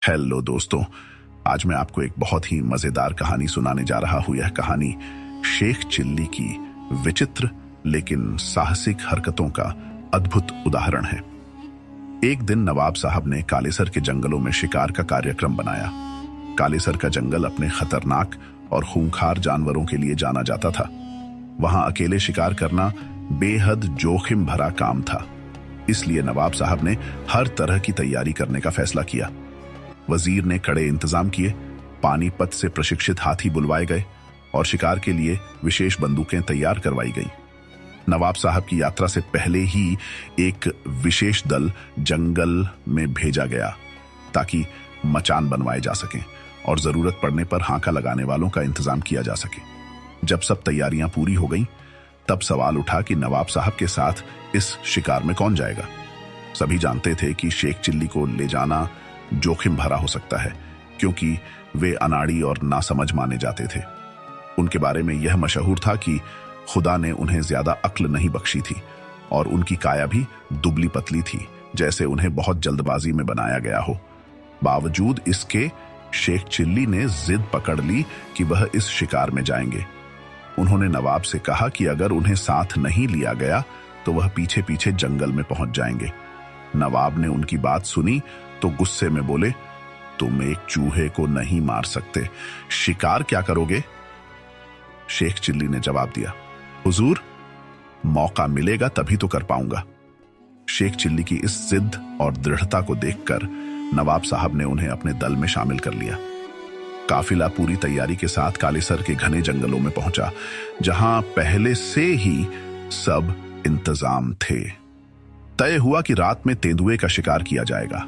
Hello दोस्तों, आज मैं आपको एक बहुत ही मजेदार कहानी सुनाने जा रहा हूं। यह कहानी शेख चिल्ली की विचित्र लेकिन साहसिक हरकतों का अद्भुत उदाहरण है। एक दिन नवाब साहब ने कालेसर के जंगलों में शिकार का कार्यक्रम बनाया। कालेसर का जंगल अपने खतरनाक और खूंखार जानवरों के लिए जाना जाता था। वहां अकेले शिकार करना बेहद जोखिम भरा काम था, इसलिए नवाब साहब ने हर तरह की तैयारी करने का फैसला किया। वजीर ने कड़े इंतजाम किए, पानीपत से प्रशिक्षित हाथी बुलवाए गए और शिकार के लिए विशेष बंदूकें तैयार करवाई गईं। नवाब साहब की यात्रा से पहले ही एक विशेष दल जंगल में भेजा गया ताकि मचान बनवाए जा सकें और जरूरत पड़ने पर हांका लगाने वालों का इंतजाम किया जा सके। जब सब तैयारियां पूरी हो गईं, तब सवाल उठा कि नवाब साहब के साथ इस शिकार में कौन जाएगा। सभी जानते थे कि शेख चिल्ली को ले जाना जोखिम भरा हो सकता है, क्योंकि वे अनाड़ी और नासमझ माने जाते थे। उनके बारे में यह मशहूर था कि खुदा ने उन्हें ज्यादा अक्ल नहीं बख्शी थी और उनकी काया भी दुबली पतली थी, जैसे उन्हें बहुत जल्दबाजी में बनाया गया हो। बावजूद इसके शेख चिल्ली ने जिद पकड़ ली कि वह इस शिकार में जाएंगे। उन्होंने नवाब से कहा कि अगर उन्हें साथ नहीं लिया गया तो वह पीछे पीछे जंगल में पहुंच जाएंगे। नवाब ने उनकी बात सुनी तो गुस्से में बोले, तुम एक चूहे को नहीं मार सकते, शिकार क्या करोगे? शेख चिल्ली ने जवाब दिया, हुजूर, मौका मिलेगा तभी तो कर पाऊंगा। शेख चिल्ली की इस जिद और दृढ़ता को देखकर नवाब साहब ने उन्हें अपने दल में शामिल कर लिया। काफिला पूरी तैयारी के साथ कालेसर के घने जंगलों में पहुंचा, जहां पहले से ही सब इंतजाम थे। तय हुआ कि रात में तेंदुए का शिकार किया जाएगा।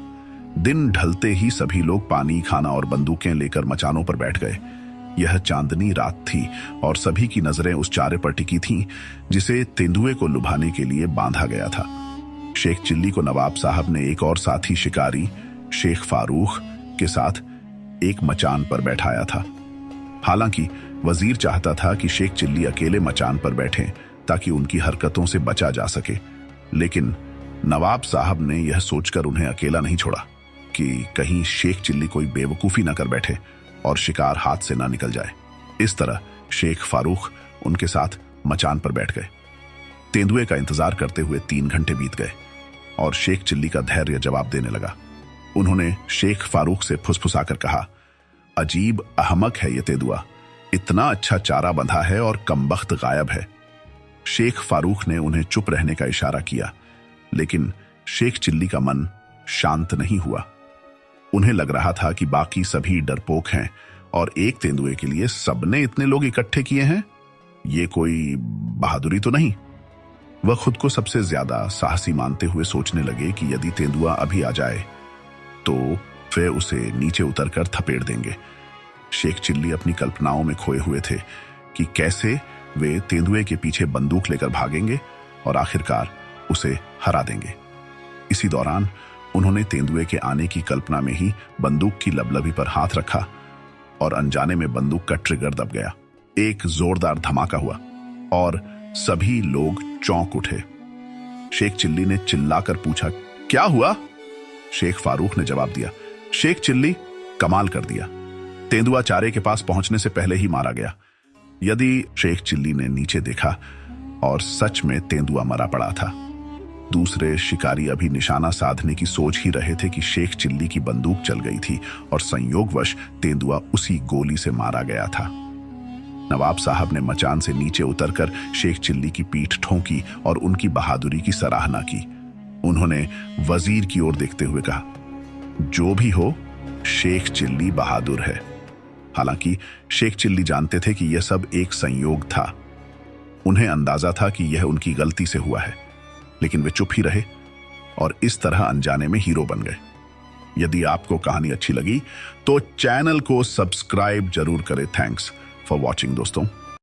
दिन ढलते ही सभी लोग पानी, खाना और बंदूकें लेकर मचानों पर बैठ गए। यह चांदनी रात थी और सभी की नजरें उस चारे पर टिकी थीं जिसे तेंदुए को लुभाने के लिए बांधा गया था। शेख चिल्ली को नवाब साहब ने एक और साथी शिकारी शेख फारूक के साथ एक मचान पर बैठाया था। हालांकि वजीर चाहता था कि शेख चिल्ली अकेले मचान पर बैठें ताकि उनकी हरकतों से बचा जा सके, लेकिन नवाब साहब ने यह सोचकर उन्हें अकेला नहीं छोड़ा कि कहीं शेख चिल्ली कोई बेवकूफी न कर बैठे और शिकार हाथ से ना निकल जाए। इस तरह शेख फारूक उनके साथ मचान पर बैठ गए। तेंदुए का इंतजार करते हुए 3 घंटे बीत गए और शेख चिल्ली का धैर्य जवाब देने लगा। उन्होंने शेख फारूक से फुसफुसाकर कहा, अजीब अहमक है ये तेंदुआ, इतना अच्छा चारा बंधा है और कमबख्त गायब है। शेख फारूक ने उन्हें चुप रहने का इशारा किया, लेकिन शेख चिल्ली का मन शांत नहीं हुआ। उन्हें लग रहा था कि बाकी सभी डरपोक हैं और एक तेंदुए के लिए सबने इतने लोग इकट्ठे किए हैं। ये कोई बहादुरी तो नहीं। वह खुद को सबसे ज्यादा साहसी मानते हुए सोचने लगे कि यदि तेंदुआ अभी आ जाए तो वे उसे नीचे उतरकर थपेड़ देंगे। शेख चिल्ली अपनी कल्पनाओं में खोए हुए थे कि कैसे वे तेंदुए के पीछे बंदूक लेकर भागेंगे और आखिरकार उसे हरा देंगे। इसी दौरान उन्होंने तेंदुए के आने की कल्पना में ही बंदूक की लबलबी पर हाथ रखा और अनजाने में बंदूक का ट्रिगर दब गया। एक जोरदार धमाका हुआ और सभी लोग चौंक उठे। शेख चिल्ली ने चिल्लाकर पूछा, क्या हुआ? शेख फारूक ने जवाब दिया, शेख चिल्ली, कमाल कर दिया, तेंदुआ चारे के पास पहुंचने से पहले ही मारा गया। यदि शेख चिल्ली ने नीचे देखा और सच में तेंदुआ मरा पड़ा था। दूसरे शिकारी अभी निशाना साधने की सोच ही रहे थे कि शेख चिल्ली की बंदूक चल गई थी और संयोगवश तेंदुआ उसी गोली से मारा गया था। नवाब साहब ने मचान से नीचे उतरकर शेख चिल्ली की पीठ ठोंकी और उनकी बहादुरी की सराहना की। उन्होंने वजीर की ओर देखते हुए कहा, जो भी हो, शेख चिल्ली बहादुर है। हालांकि शेख चिल्ली जानते थे कि यह सब एक संयोग था। उन्हें अंदाजा था कि यह उनकी गलती से हुआ है, लेकिन वे चुप ही रहे और इस तरह अनजाने में हीरो बन गए। यदि आपको कहानी अच्छी लगी तो चैनल को सब्सक्राइब जरूर करें। थैंक्स फॉर वॉचिंग दोस्तों।